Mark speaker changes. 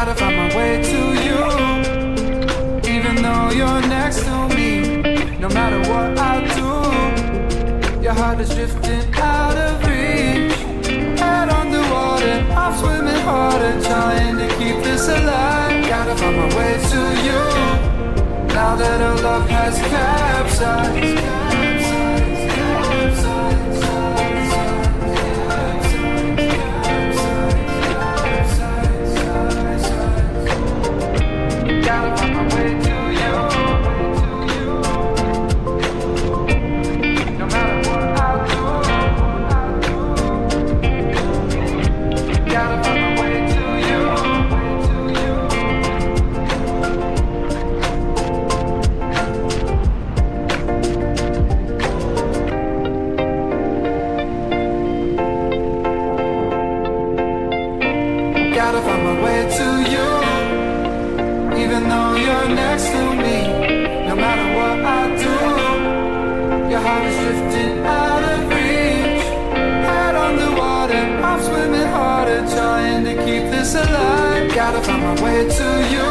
Speaker 1: Gotta find my way to you, even though you're next to me. No matter what I do, your heart is drifting out of reach. Head underwater, I'm swimming harder, trying to keep this alive. Gotta find my way to you, now that our love has capsized. Gotta find my way to you, no matter what I do. Gotta find my way to you. Gotta find my way to you, even though you're next to me. No matter what I do, your heart is drifting out of reach. Head underwater, I'm swimming harder, trying to keep this alive. Gotta find my way to you,